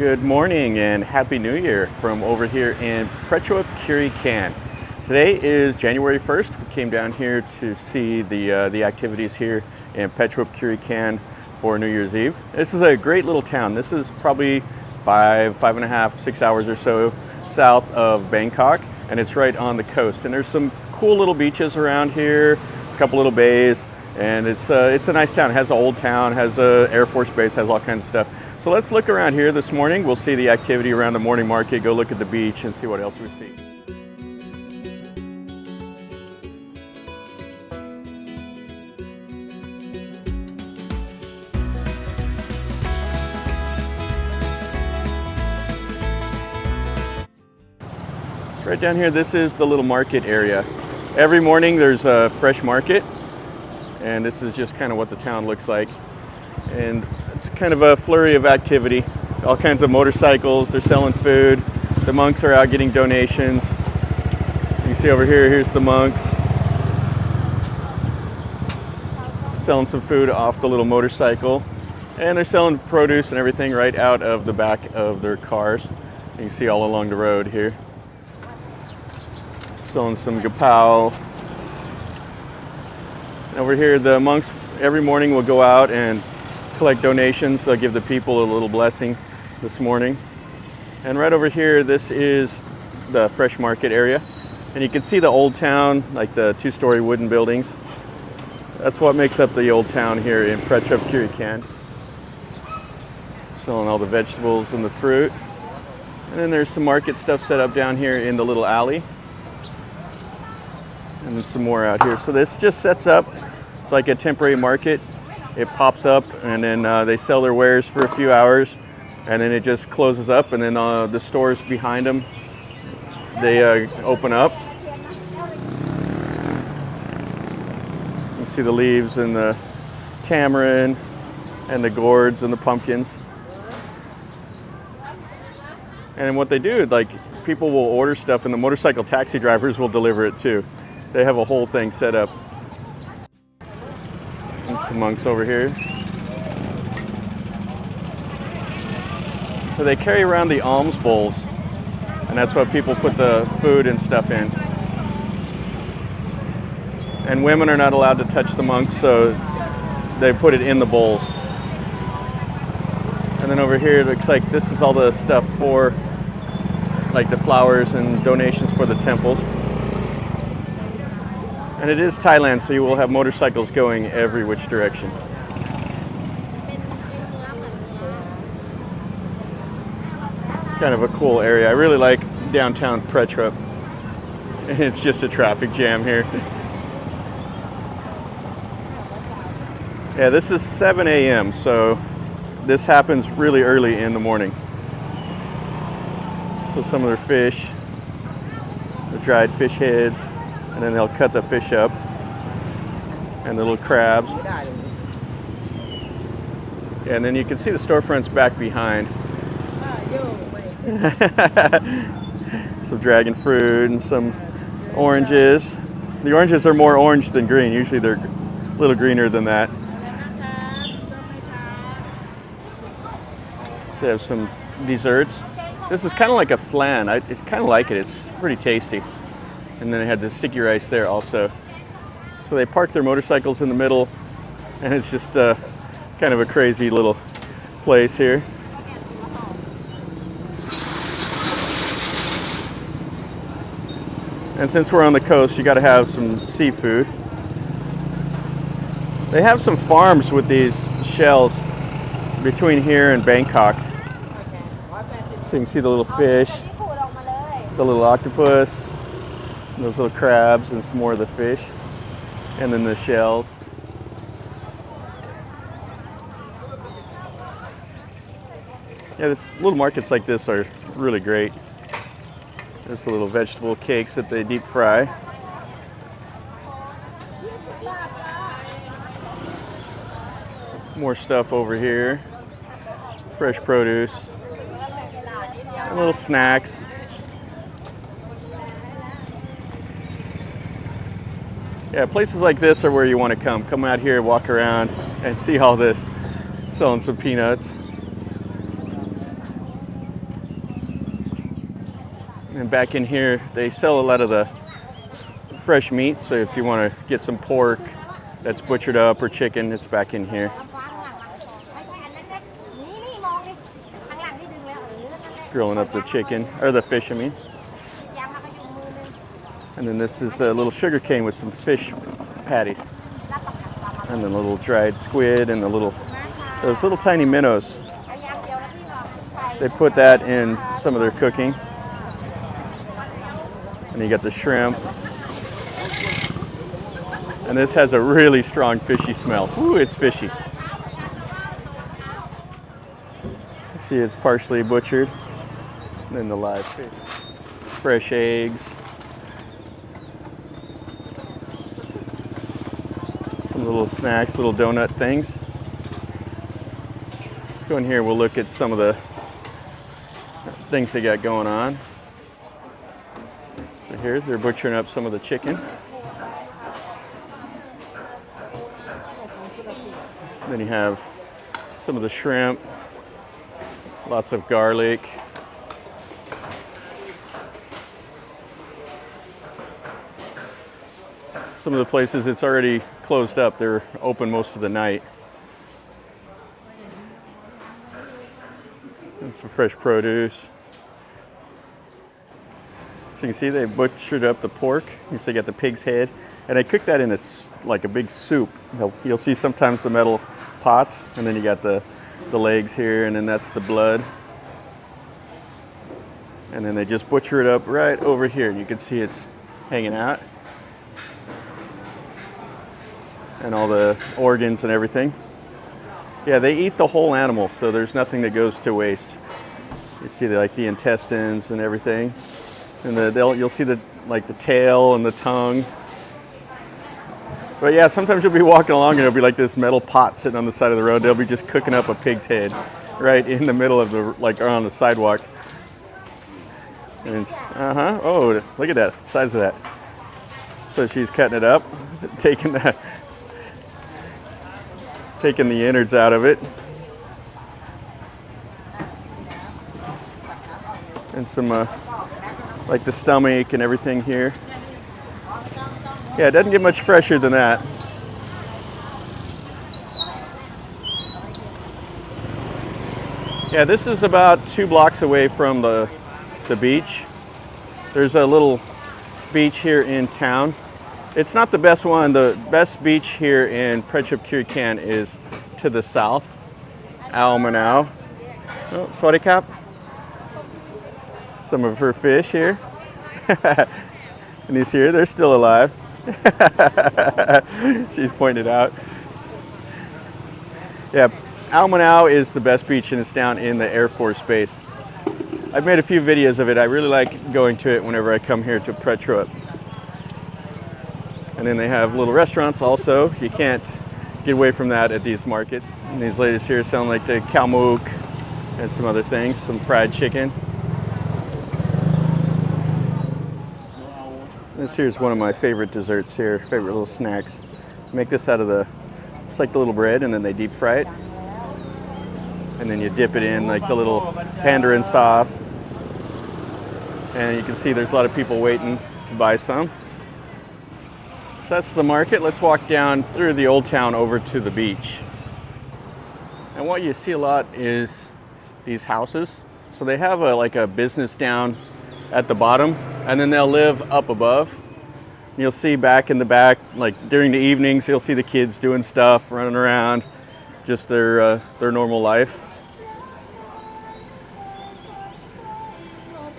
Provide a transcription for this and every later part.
Good morning and Happy New Year from over here in Prachuap Khiri Khan. Today is January 1st. We came down here to see the activities here in Prachuap Khiri Khan for New Year's Eve. This is a great little town. This is probably 5.5, 6 hours or so south of Bangkok, and it's right on the coast. And there's some cool little beaches around here, a couple little bays, and it's a nice town. It has an old town, has a Air Force base, has all kinds of stuff. So let's look around here this morning. We'll see the activity around the morning market, go look at the beach and see what else we see. So right down here, this is the little market area. Every morning there's a fresh market, and this is just kind of what the town looks like. And it's kind of a flurry of activity. All kinds of motorcycles, they're selling food. The monks are out getting donations. You can see over here, here's the monks selling some food off the little motorcycle. And they're selling produce and everything right out of the back of their cars. You can see all along the road here. Selling some gapao. Over here, the monks every morning will go out and collect donations. They'll give the people a little blessing this morning. And right over here, this is the fresh market area. And you can see the old town, like the two-story wooden buildings. That's what makes up the old town here in Prachuap Khiri Khan. Selling all the vegetables and the fruit. And then there's some market stuff set up down here in the little alley. And then some more out here. So this just sets up, it's like a temporary market. It pops up, and then they sell their wares for a few hours, and then it just closes up, and then the stores behind them, they open up. You see the leaves and the tamarind and the gourds and the pumpkins. And what they do, like, people will order stuff, and the motorcycle taxi drivers will deliver it too. They have a whole thing set up. And some monks over here. So they carry around the alms bowls, and that's what people put the food and stuff in. And women are not allowed to touch the monks, so they put it in the bowls. And then over here, it looks like this is all the stuff for, like, the flowers and donations for the temples. And it is Thailand, so you will have motorcycles going every which direction. Kind of a cool area. I really like downtown Prachuap. It's just a traffic jam here. Yeah, this is 7 a.m., so this happens really early in the morning. So some of their fish, the dried fish heads, and then they'll cut the fish up, and the little crabs. And then you can see the storefronts back behind. Some dragon fruit and some oranges. The oranges are more orange than green. Usually they're a little greener than that. So they have some desserts. This is kind of like a flan. It's kind of like it. It's pretty tasty. And then they had the sticky rice there also. So they park their motorcycles in the middle, and it's just kind of a crazy little place here. And since we're on the coast, you got to have some seafood. They have some farms with these shells between here and Bangkok. So you can see the little fish, the little octopus, those little crabs, and some more of the fish, and then the shells. Yeah, the little markets like this are really great. There's the little vegetable cakes that they deep fry. More stuff over here. Fresh produce. And little snacks. Yeah, places like this are where you want to come. Come out here, walk around, and see all this. Selling some peanuts. And back in here, they sell a lot of the fresh meat. So if you want to get some pork that's butchered up or chicken, it's back in here. Grilling up the chicken, or the fish, I mean. And then this is a little sugar cane with some fish patties. And then a little dried squid and those little tiny minnows. They put that in some of their cooking. And you got the shrimp. And this has a really strong fishy smell. Ooh, it's fishy. See, it's partially butchered. And then the live fish. Fresh eggs. Some little snacks, little donut things. Let's go in here, we'll look at some of the things they got going on. So here, they're butchering up some of the chicken. Then you have some of the shrimp, lots of garlic. Some of the places it's already closed up, they're open most of the night. And some fresh produce. So you can see they butchered up the pork. You see they got the pig's head. And I cook that in like a big soup. You'll see sometimes the metal pots, and then you got the legs here, and then that's the blood. And then they just butcher it up right over here, and you can see it's hanging out. And all the organs and everything. Yeah, they eat the whole animal, so there's nothing that goes to waste. You see like the intestines and everything. And you'll see the tail and the tongue. But yeah, sometimes you'll be walking along and there'll be like this metal pot sitting on the side of the road. They'll be just cooking up a pig's head right in the middle of on the sidewalk. And oh, look at that, size of that. So she's cutting it up, taking the innards out of it. And some like the stomach and everything here. Yeah, it doesn't get much fresher than that. Yeah, this is about 2 blocks away from the beach. There's a little beach here in town. It's not the best one. The best beach here in Prachuap Khiri Khan is to the south, Ao Manao. Oh, Sawadi Kap. Some of her fish here. And these here, they're still alive. She's pointed out. Yeah, Ao Manao is the best beach, and it's down in the Air Force Base. I've made a few videos of it. I really like going to it whenever I come here to Prachuap. And then they have little restaurants also. You can't get away from that at these markets. And these ladies here sound like the kalmook and some other things, some fried chicken. This here's one of my favorite desserts here, favorite little snacks. Make this out of it's like the little bread, and then they deep fry it. And then you dip it in like the little pandarin sauce. And you can see there's a lot of people waiting to buy some. So that's the market. Let's walk down through the old town over to the beach. And what you see a lot is these houses. So they have like a business down at the bottom, and then they'll live up above. You'll see back in the back, like during the evenings, you'll see the kids doing stuff, running around, just their normal life.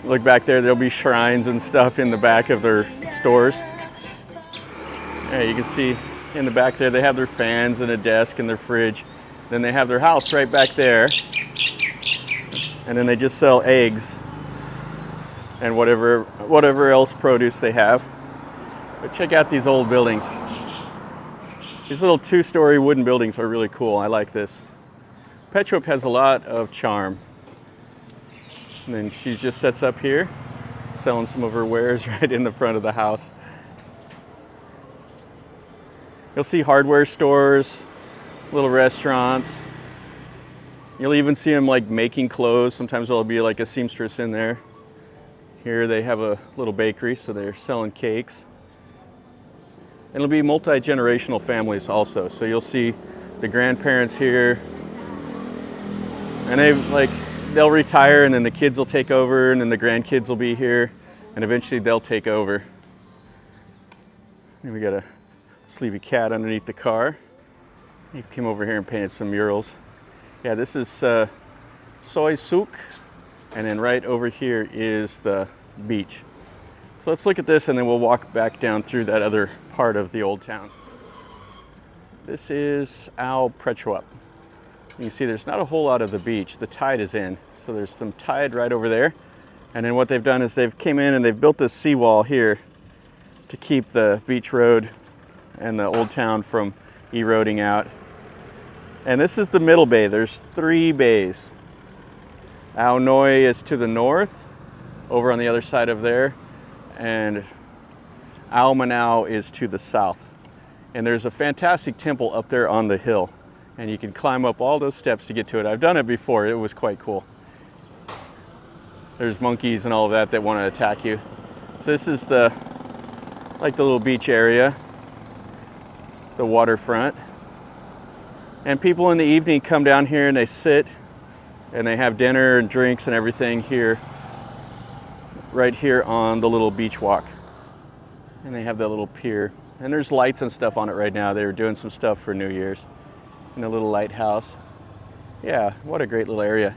Look back there, there'll be shrines and stuff in the back of their stores. Yeah, you can see in the back there, they have their fans and a desk and their fridge. Then they have their house right back there. And then they just sell eggs and whatever else produce they have. But check out these old buildings. These little 2-story wooden buildings are really cool. I like this. Prachuap has a lot of charm. And then she just sets up here, selling some of her wares right in the front of the house. You'll see hardware stores, little restaurants. You'll even see them like making clothes. Sometimes there'll be like a seamstress in there. Here they have a little bakery, so they're selling cakes. And it'll be multi-generational families also. So you'll see the grandparents here, and they'll retire, and then the kids will take over, and then the grandkids will be here, and eventually they'll take over. And we got a sleepy cat underneath the car. He came over here and painted some murals. Yeah, this is Soi Suk, and then right over here is the beach. So let's look at this, and then we'll walk back down through that other part of the old town. This is Ao Prachuap. You can see there's not a whole lot of the beach. The tide is in, so there's some tide right over there. And then what they've done is they've came in and they've built this seawall here to keep the beach road and the old town from eroding out. And this is the middle bay. There's 3 bays. Ao Noi is to the north, over on the other side of there, and Ao Manao is to the south. And there's a fantastic temple up there on the hill, and you can climb up all those steps to get to it. I've done it before. It was quite cool. There's monkeys and all of that want to attack you. So this is the little beach area, the waterfront. And people in the evening come down here and they sit and they have dinner and drinks and everything here, right here on the little beach walk. And they have that little pier. And there's lights and stuff on it right now. They were doing some stuff for New Year's in a little lighthouse. Yeah, what a great little area.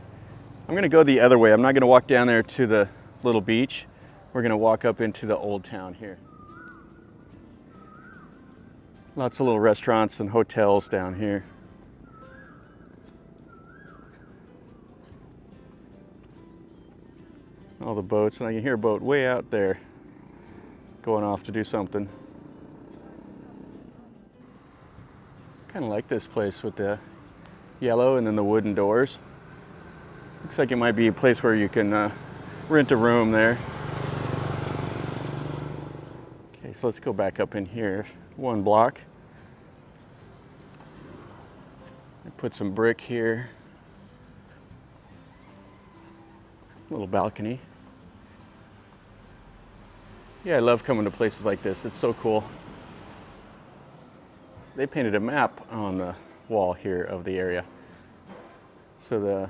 I'm gonna go the other way. I'm not gonna walk down there to the little beach. We're gonna walk up into the old town here. Lots of little restaurants and hotels down here. All the boats, and I can hear a boat way out there going off to do something. Kind of like this place with the yellow and then the wooden doors. Looks like it might be a place where you can rent a room there. Okay, so let's go back up in here 1 block. I put some brick here. Little balcony. Yeah, I love coming to places like this. It's so cool. They painted a map on the wall here of the area. So the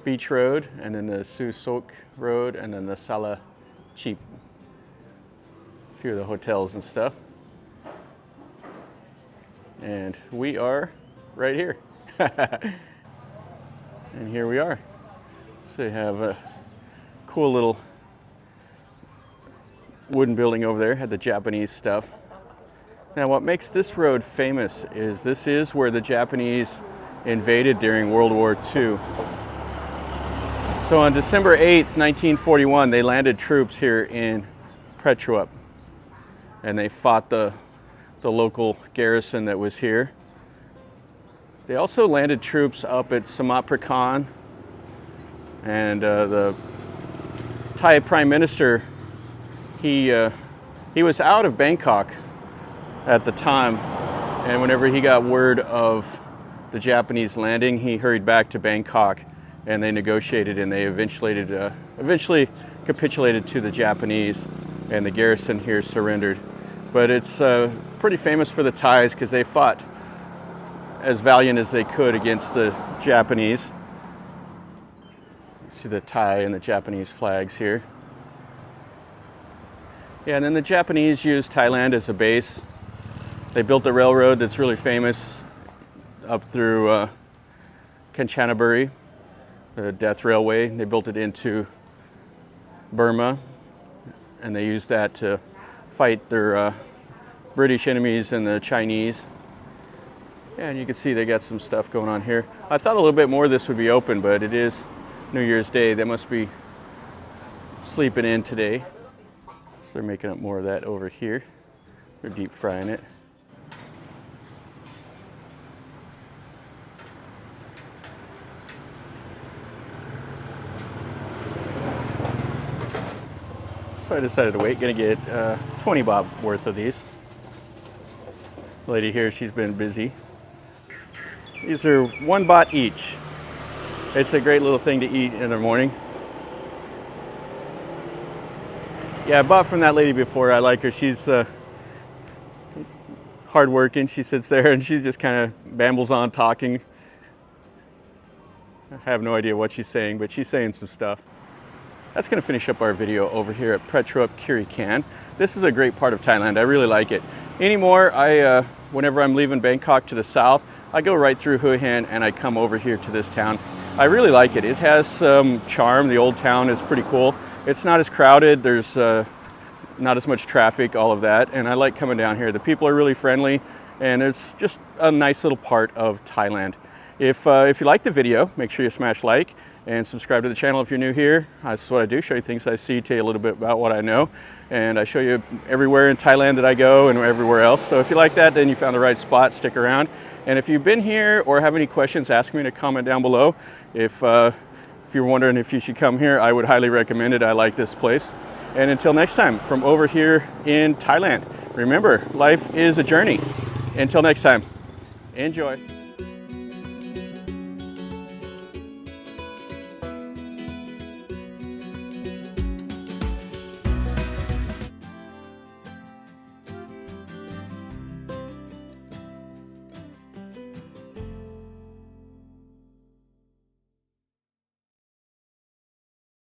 beach road, and then the Su Sok road, and then the Sala Cheap. A few of the hotels and stuff. And we are right here. And here we are. So you have a cool little wooden building over there, had the Japanese stuff. Now what makes this road famous is this is where the Japanese invaded during World War II. So on December 8th, 1941, they landed troops here in Prachuap, and they fought the local garrison that was here. They also landed troops up at Samat Prakan, and the Thai Prime Minister, he was out of Bangkok at the time, and whenever he got word of the Japanese landing, he hurried back to Bangkok, and they negotiated, and they eventually capitulated to the Japanese, and the garrison here surrendered. But it's pretty famous for the Thais because they fought as valiant as they could against the Japanese. See the Thai and the Japanese flags here. Yeah, and then the Japanese used Thailand as a base. They built a railroad that's really famous up through Kanchanaburi, the Death Railway. They built it into Burma, and they used that to fight their British enemies and the Chinese. Yeah, and you can see they got some stuff going on here. I thought a little bit more of this would be open, but it is New Year's Day. They must be sleeping in today. So they're making up more of that over here. They're deep frying it. So I decided to wait. Gonna get 20 bob worth of these. The lady here, she's been busy. These are 1 baht each. It's a great little thing to eat in the morning. Yeah, I bought from that lady before. I like her. She's hardworking. She sits there and she just kind of bambles on talking. I have no idea what she's saying, but she's saying some stuff. That's going to finish up our video over here at Prachuap Khiri Khan. This is a great part of Thailand. I really like it. Anymore, whenever I'm leaving Bangkok to the south, I go right through Hue Han and I come over here to this town. I really like it. It has some charm. The old town is pretty cool. It's not as crowded. There's not as much traffic, all of that. And I like coming down here. The people are really friendly and it's just a nice little part of Thailand. If you like the video, make sure you smash like and subscribe to the channel if you're new here. That's what I do, show you things I see, tell you a little bit about what I know. And I show you everywhere in Thailand that I go and everywhere else. So if you like that, then you found the right spot, stick around. And if you've been here or have any questions, ask me in a comment down below. If you're wondering if you should come here, I would highly recommend it. I like this place. And until next time, from over here in Thailand, remember, life is a journey. Until next time, enjoy.